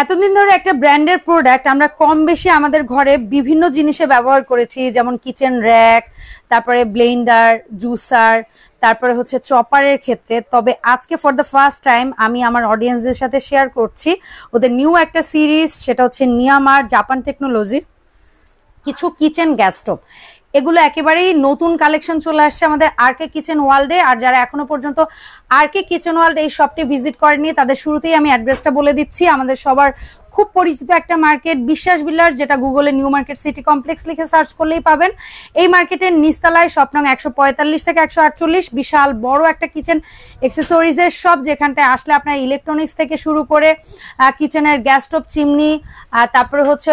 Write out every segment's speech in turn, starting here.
এতদিন ধরে একটা ব্র্যান্ডের প্রোডাক্ট আমরা কম বেশি আমাদের ঘরে বিভিন্ন জিনিসে ব্যবহার করেছি, যেমন কিচেন র‍্যাক, তারপরে ব্লেন্ডার, জুসার, তারপরে হচ্ছে চপারের ক্ষেত্রে। তবে আজকে ফর দ্য ফার্স্ট টাইম আমি আমার অডিয়েন্সদের সাথে শেয়ার করছি ওদের নিউ একটা সিরিজ, সেটা হচ্ছে নিয়ামার জাপান টেকনোলজির কিছু কিচেন গ্যাস স্টোভ। এগুলো একেবারেই নতুন কালেকশন চলে আসছে আমাদের আরকে কিচেন ওয়ার্ল্ডে। আর যারা এখনো পর্যন্ত আরকে কিচেন ওয়ার্ল্ড এই শপটি ভিজিট করেনি তাদের শুরুতেই আমি অ্যাড্রেসটা বলে দিচ্ছি। আমাদের সবার খুব পরিচিত একটা মার্কেট বিশ্বাস বিল্ডার, যেটা গুগলে নিউ মার্কেট সিটি কমপ্লেক্স লিখে সার্চ করলেই পাবেন। এই মার্কেটের নিচতলায় শপ নং 145 থেকে 148, বিশাল বড় একটা কিচেন অ্যাক্সেসরিজের শপ, যেখানটায় আসলে আপনার ইলেকট্রনিক্স থেকে শুরু করে কিচেনের গ্যাস স্টোভ, চিমনি, তারপরে হচ্ছে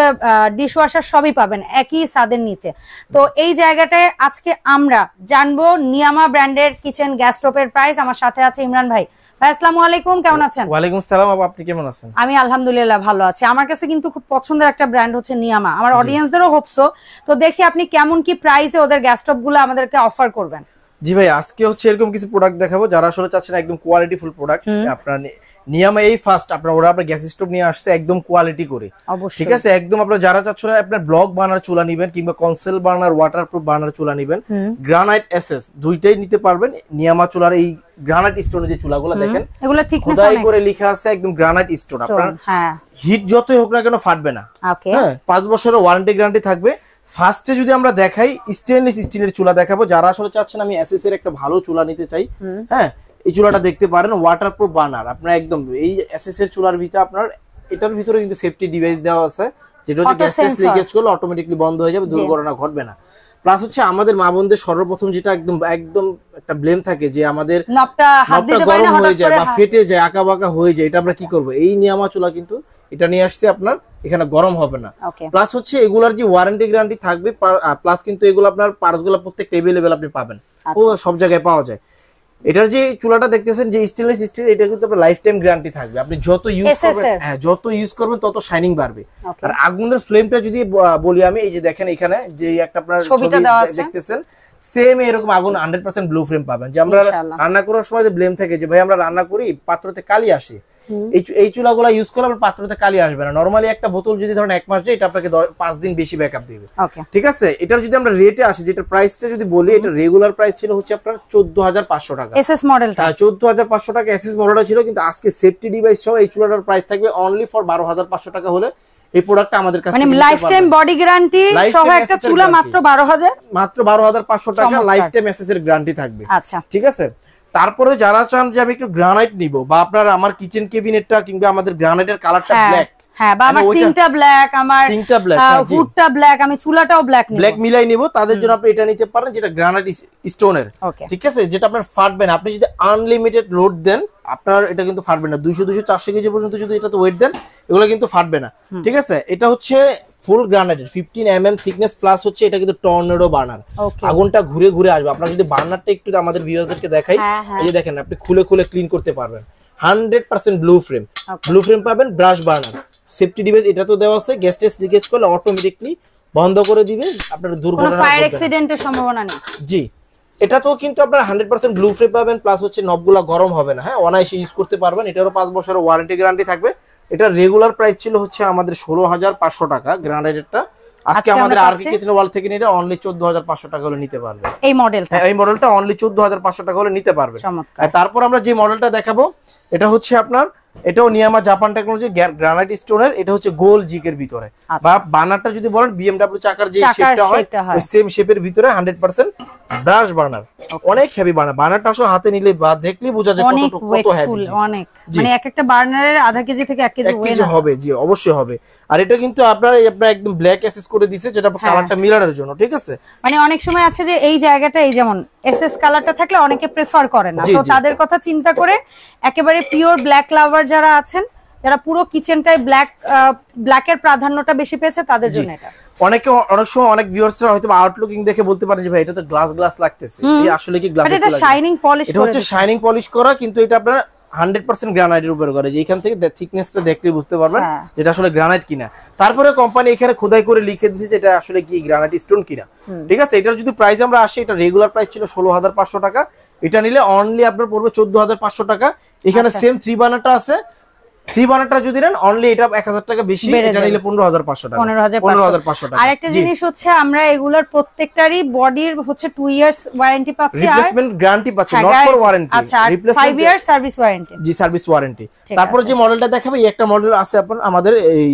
ডিশওয়াশার সবই পাবেন একই ছাদের নিচে। তো এই জায়গাটায় আজকে আমরা জানবো নিয়ামা ব্র্যান্ডের কিচেন গ্যাস স্টোভের প্রাইস। আমার সাথে আছে ইমরান ভাই। ভাই আসসালামু আলাইকুম, কেমন আছেন? ওয়ালাইকুম আসসালাম, আপনি কেমন আছেন? আমি আলহামদুলিল্লাহ ভালো আছি। আমার কাছে কিন্তু খুব পছন্দের একটা ব্র্যান্ড হচ্ছে নিয়ামা, আমার অডিয়েন্সদেরও হোপসো। তো দেখি আপনি কেমন কি প্রাইসে ওদের গ্যাস স্টোভগুলো আমাদেরকে অফার করবেন। জি ভাই, আজকে হচ্ছে এরকম কিছু প্রোডাক্ট দেখাবো যারা আসলে চাচ্ছেন একদম কোয়ালিটিফুল প্রোডাক্ট। আপনার নিয়ামা এই ফার্স্ট ওরা আপনার গ্যাস স্টোভ নিয়ে আসছে একদম কোয়ালিটি করে, ঠিক আছে? একদম আপনারা যারা চাচ্ছেন আপনার ব্লক বার্নার চুলা নিবেন কিংবা কনসেল বার্নার, ওয়াটারপ্রুফ বার্নার চুলা নিবেন, গ্রানাইট এসএস দুইটাই নিতে পারবেন। নিয়ামা চুলার এই গ্রানাইট স্টোনের যে চুলাগুলো দেখেন এগুলো থিকনেস খোদাই করে লেখা আছে একদম গ্রানাইট স্টোন। আপনার হিট যতই হোক না কেন ফাটবে না। হ্যাঁ, 5 বছরের ওয়ারেন্টি গ্যারান্টি থাকবে। ফার্স্টে যদি আমরা দেখাই স্টেনলেস স্টিলের চুলা দেখাবো, যারা আসলে চাচ্ছেন আমি এসএস এর একটা ভালো চুলা নিতে চাই, হ্যাঁ এই চুলাটা দেখতে পারেন। ওয়াটারপ্রুফ বার্নার আপনার একদম এই এসএস এর চুলার ভিতরে আপনার এটার ভিতরে কিন্তু সেফটি ডিভাইস দেওয়া আছে, যেটা হচ্ছে গ্যাস লিকেজ করলে অটোমেটিকলি বন্ধ হয়ে যাবে, দুর্ঘটনা ঘটবে না। প্লাস হচ্ছে আমাদের মা বোনদের সর্বপ্রথম যেটা একদম একটা ব্লেম থাকে যে আমাদের নবটা গরম হয়ে যায় বা ফেটে যায়, আঁকা বাঁকা হয়ে যায়, এটা আমরা কি করব? এই নিয়ামা চুলা কিন্তু এটা নিয়ে আসছে, আপনার এখানে গরম হবে না। প্লাস হচ্ছে এগুলার যে ওয়ারেন্টি গ্যারান্টি থাকবে, প্লাস কিন্তু এগুলো আপনার পার্টসগুলো প্রত্যেক অ্যাভেলেবল আপনি পাবেন, ও সব জায়গায় পাওয়া যায়। এটার যে চুলাটা দেখতেছেন যে স্টেনলেস স্টিল, এটা কিন্তু আপনার লাইফ টাইম গ্যারান্টি থাকবে। আপনি যত ইউজ করবেন, হ্যাঁ যত ইউজ করবেন তত শাইনিং বাড়বে। আর আগুনের ফ্লেমটা যদি বলি আমি, এই যে দেখেন এখানে যে একটা আপনার ছবি দেখতেছেন, সেম এরকম আগুন 100% ব্লু ফ্লেম পাবেন। যে আমরা রান্না করার সময় যে ব্লেম থাকে যে ভাই আমরা রান্না করি পাত্রতে কালি আসে, এই চুলাগুলা ইউজ করলে আপনার পাত্রতে কালি আসবে না। নরমালি একটা বোতল যদি ধরেন 1 মাস যায়, এটা আপনাকে 5 দিন বেশি ব্যাকআপ দিবে, ঠিক আছে? এটার যদি আমরা রেটে আসি, যেটা প্রাইসটা যদি বলি, এটা রেগুলার প্রাইস ছিল হচ্ছে আপনার 14500 টাকা এসএস মডেলটা। 14500 টাকা এসএস মডেলটা ছিল, কিন্তু আজকে সেফটি ডিভাইস সহ এই চুলাটার প্রাইস থাকবে অনলি ফর 12500 টাকা হলে এই প্রোডাক্টটা আমাদের কাছে, মানে লাইফ টাইম বডি গ্যারান্টি সহ একটা চুলা মাত্র 12500 টাকা লাইফ টাইম এসএস এর গ্যারান্টি থাকবে। আচ্ছা, ঠিক আছে। তারপরে যারা চান যে আমি একটু গ্রানাইট নিব, বা আপনার আমার কিচেন কেবিনেটটা কিংবা আমাদের গ্রানাইটের কালারটা ব্ল্যাক, হ্যাঁ, বা আমার সিঙ্কটা ব্ল্যাক, আমার হুডটা ব্ল্যাক, আমি চুলাটাও ব্ল্যাক নিব, ব্ল্যাক মিলাই নিব, তাদের জন্য আপনি এটা নিতে পারেন, যেটা গ্রানাইট স্টোনের, ঠিক আছে? যেটা আপনার ফাটবে না। আপনি যদি আনলিমিটেড লোড দেন, আপনার এটা কিন্তু ফাটবে না। 200 400 কেজি পর্যন্ত যদি এটাতে ওয়েট দেন, এগুলো কিন্তু ফাটবে না, ঠিক আছে? এটা হচ্ছে ফুল গ্রানাইটের 15 mm থিকনেস, প্লাস হচ্ছে এটা কিন্তু টর্নেডো বার্নার, আগুনটা ঘুরে ঘুরে আসবে। আপনারা যদি বার্নারটা একটু আমাদের ভিউয়ারদেরকে দেখাই, এই যে দেখেন আপনি খুলে খুলে ক্লিন করতে পারবেন। 100% ব্লু ফ্রেম পাবেন, ব্রাশ বার্নার, সেফটি ডিভাইস এটা তো দেওয়া আছে, গ্যাস টেস্ট লিকেজ করলে অটোমেটিকলি বন্ধ করে দিবে, আপনার দুর্ঘটনা ফায়ার অ্যাক্সিডেন্টের সম্ভাবনা নেই। জি, এটা তো কিন্তু আপনারা 100% ব্লু ফ্রেম পাবেন, প্লাস হচ্ছে নবগুলা গরম হবে না, হ্যাঁ অনায়াসে ইউজ করতে পারবেন। এটারও 5 বছরের ওয়ারেন্টি গ্যারান্টি থাকবে। এটা রেগুলার প্রাইস ছিল হচ্ছে আমাদের 16500 টাকা গ্রানাইটেরটা। আজকে আমাদের আরকে কিচেন ওয়ার্ল্ড থেকে নিলে অনলি 14500 টাকা হলে নিতে পারবে এই মডেলটা। এই মডেলটা অনলি 14500 টাকা হলে নিতে পারবে। তারপর আমরা যে মডেলটা দেখাবো, এটা হচ্ছে আপনার, এটাও নিয়ামা জাপান টেকনোলজি গ্রানাইট স্টোনের। এটা হচ্ছে গোল জিকের ভিতরে, বা বার্নারটা যদি বলেন বিএমডব্লিউ চাকার যে শেপটা হয় ওই সেম শেপের ভিতরে 100% ব্রাশ বার্নার। অনেক হেভি বার্নার, বার্নারটা আসলে হাতে নিলে বা দেখলেই বোঝা যায় কত হেভি, অনেক, মানে এক একটা বার্নারের আধা কেজি থেকে 1 কেজি হবে। জি অবশ্যই হবে। আর এটা কিন্তু আপনার একদম ব্ল্যাক এসএস করে দিয়েছে, যেটা কালারটা মিলানোর জন্য, ঠিক আছে? মানে অনেক সময় আছে যে এই জায়গাটা, এই যেমন এসএস কালারটা থাকলে অনেকে প্রেফার করে না, তো তাদের কথা চিন্তা করে একেবারে পিওর ব্ল্যাক লাভার যারা আছেন, যারা পুরো কিচেনটায় ব্ল্যাকের প্রাধান্যটা বেশি পেয়েছে, তাদের জন্য এটা। অনেক সময় অনেক ভিউয়ার্সরা হয়তো আউটলুকিং দেখে বলতে পারেন যে ভাই এটা তো গ্লাস লাগতেছে, এই আসলে কি গ্লাস? এটা শাইনিং পলিশ, এটা হচ্ছে শাইনিং পলিশ করা, কিন্তু এটা আপনার 100% গ্রানাইটের উপর করে, যে এখান থেকে থিকনেসটা দেখলে বুঝতে পারবেন এটা আসলে গ্রানাইট কিনা। তারপরে কোম্পানি এখানে খোদাই করে লিখে দিয়েছে যে এটা আসলে কি গ্রানাইট স্টোন কিনা, ঠিক আছে? এটার যদি প্রাইস আমরা আসি, এটা রেগুলার প্রাইস ছিল 16500 টাকা, এটা নিলে অনলি আপনার পড়বে 14500 টাকা। এখানে সেম 3 বার্নারটা আছে, 3 বার্নারটা যদি নেন অনলি এটা 1000 টাকা বেশি, এটা নিলে 15500 টাকা। 15500 টাকা। আর একটা জিনিস হচ্ছে আমরা এগুলোর প্রত্যেকটারই বডির হচ্ছে 2 ইয়ার্স ওয়ারেন্টি পাচ্ছি, আর রিপ্লেসমেন্ট গ্যারান্টি পাচ্ছি, নট ফর ওয়ারেন্টি। আচ্ছা, 5 ইয়ার সার্ভিস ওয়ারেন্টি। জি, সার্ভিস ওয়ারেন্টি। তারপরে যে মডেলটা দেখাবো, এই একটা মডেল আছে আমাদের এই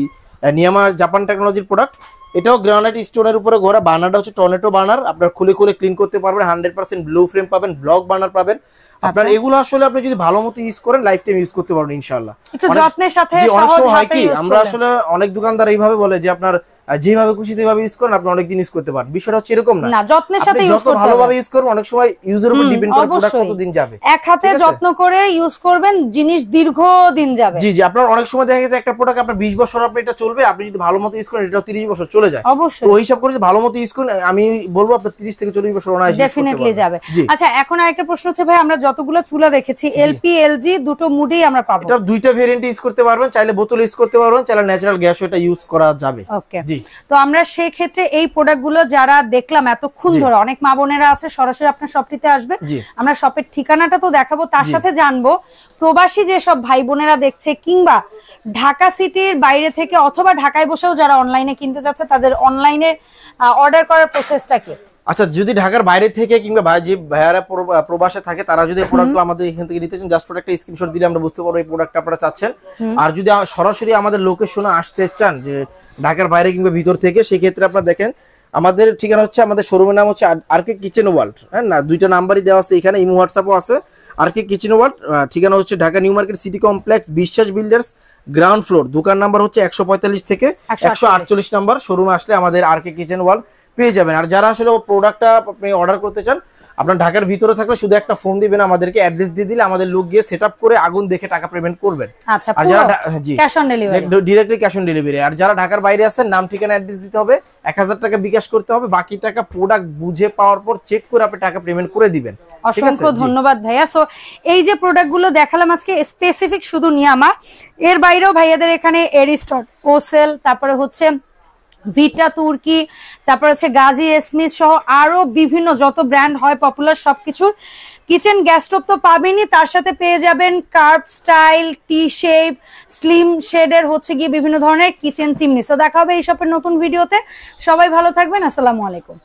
নিয়ামা জাপান টেকনোলজির প্রোডাক্ট। এটাও গ্রানাইট স্টোনের উপরে ঘোরা, বার্নারটা হচ্ছে টর্নেডো বার্নার, আপনারা খুলে খুলে ক্লিন করতে পারবেন, 100% ব্লু ফ্রেম পাবেন, ব্লক বার্নার পাবেন। আপনার এগুলো আসলে আপনি যদি ভালো মতো ইউজ করেন লাইফ টাইম ইউজ করতে পারবেন ইনশাআল্লাহ। একটু যত্নের সাথে সহজ হয় কি, আমরা আসলে অনেক দোকানদার এইভাবে বলে যে আপনার যেভাবে খুশি সেভাবে ইউজ করেন, আপনি অনেক দিন ইউজ করতে পারবেন। বিষয়টা হচ্ছে এরকম না, যত্নের সাথে ইউজ করতে যত ভালোভাবে ইউজ করবেন, অনেক সময় ইউজের উপর ডিপেন্ড করে প্রোডাক্ট কতদিন যাবে। এক হাতে যত্ন করে ইউজ করবেন, জিনিস দীর্ঘদিন যাবে। জি জি, আপনার অনেক সময় দেখা গেছে একটা প্রোডাক্ট আপনার 20 বছর আপনি এটা চলবে, আপনি যদি ভালো মতো ইউজ করেন এটাও 30 বছর চলে যায়। অবশ্যই। তো ওই হিসাব করে যদি ভালো মতো ইউজ করেন, আমি বলবো আপনার 30 থেকে 40 বছর অনায়াসে ডেফিনেটলি যাবে। আচ্ছা, এখন আরেকটা প্রশ্ন হচ্ছে ভাই, আমরা যতগুলো চুলা দেখেছি এলপি এলজি দুটো মুডেই আমরা পাবো? এটা দুইটা ভেরিয়েন্ট ইউজ করতে পারবেন, চাইলে বোতল ইউজ করতে পারবেন, চাইলে ন্যাচারাল গ্যাস এটা ইউজ করা যাবে। ওকে, তো আমরা সেই ক্ষেত্রে এই প্রোডাক্টগুলো যারা দেখলাম এতক্ষণ ধরে, অনেক মা বোনেরা আছে সরাসরি আপনার শপটিতে আসবে, আমরা শপের ঠিকানাটা তো দেখাবো, তার সাথে জানবো প্রবাসী যেসব ভাই বোনেরা দেখছে কিংবা ঢাকা সিটির বাইরে থেকে অথবা ঢাকায় বসেও যারা অনলাইনে কিনতে যাচ্ছে তাদের অনলাইনে অর্ডার করার প্রসেসটা কি? আচ্ছা, যদি ঢাকার বাইরে থেকে কিংবা যে ভাইয়ারা প্রবাসে থাকে তারা যদি প্রোডাক্টগুলো আমাদের এখান থেকে নিতে চান, জাস্ট একটা স্ক্রিনশট দিলে আমরা বুঝতে পারবো এই প্রোডাক্টটা আপনারা চাচ্ছেন। আর যদি সরাসরি আমাদের লোকেশনে আসতে চান, যে ঢাকার বাইরে কিংবা ভিতর থেকে, সেই ক্ষেত্রে আপনারা দেখেন আমাদের ঠিকানা হচ্ছে, আমাদের শোরুমের নাম হচ্ছে আরকে কিচেন ওয়ার্ল্ড। হ্যাঁ না, দুইটা নাম্বারই দেওয়া আছে এখানে, ইমো হোয়াটসঅ্যাপও আছে। আরকে কিচেন ওয়ার্ল্ড, ঠিকানা হচ্ছে Dhaka new market city complex, বিশ্বাস বিল্ডার্স, গ্রাউন্ড ফ্লোর। দোকান নাম্বার হচ্ছে 145 থেকে 148 নাম্বার। শোরুমে আসলে আমাদের আরকে কিচেন ওয়ার্ল্ড পেয়ে যাবেন। আর যারা আসলে প্রোডাক্টটা আপনি অর্ডার করতে চান, আপনার ঢাকার ভিতরে থাকলে শুধু একটা ফোন দিবেন আমাদেরকে, অ্যাড্রেস দিয়ে দিলে আমাদের লোক গিয়ে সেটআপ করে আগুন দেখে টাকা পেমেন্ট করবেন। আচ্ছা, আর যারা cash on delivery, directly cash on delivery. আর যারা ঢাকার বাইরে আছেন, নাম ঠিকানা অ্যাড্রেস দিতে হবে, 1000 টাকা বিকাশ করতে হবে, বাকি টাকা প্রোডাক্ট বুঝে পাওয়ার পর চেক করে আপনি টাকা পেমেন্ট করে দিবেন। অসংখ্য ধন্যবাদ ভাইয়া। সো এই যে প্রোডাক্টগুলো দেখালাম আজকে স্পেসিফিক শুধু নিয়ামা, এর বাইরেও ভাইয়াদের এখানে এরিস্টর, ওসেল, তারপরে হচ্ছে ভিটা তুর্কি, তারপর হচ্ছে গাজী এসমিস সহ আরো বিভিন্ন যত ব্র্যান্ড হয় পপুলার সবকিছুর কিচেন গ্যাস স্টোভ তো পাবেনই, তার সাথে পেয়ে যাবেন কার্ভ স্টাইল, টি শেপ, স্লিম শেডের হচ্ছে গিয়ে বিভিন্ন ধরনের কিচেন চিমনি। তো দেখা হবে এই শপের নতুন ভিডিওতে। সবাই ভালো থাকবেন, আসসালামু আলাইকুম।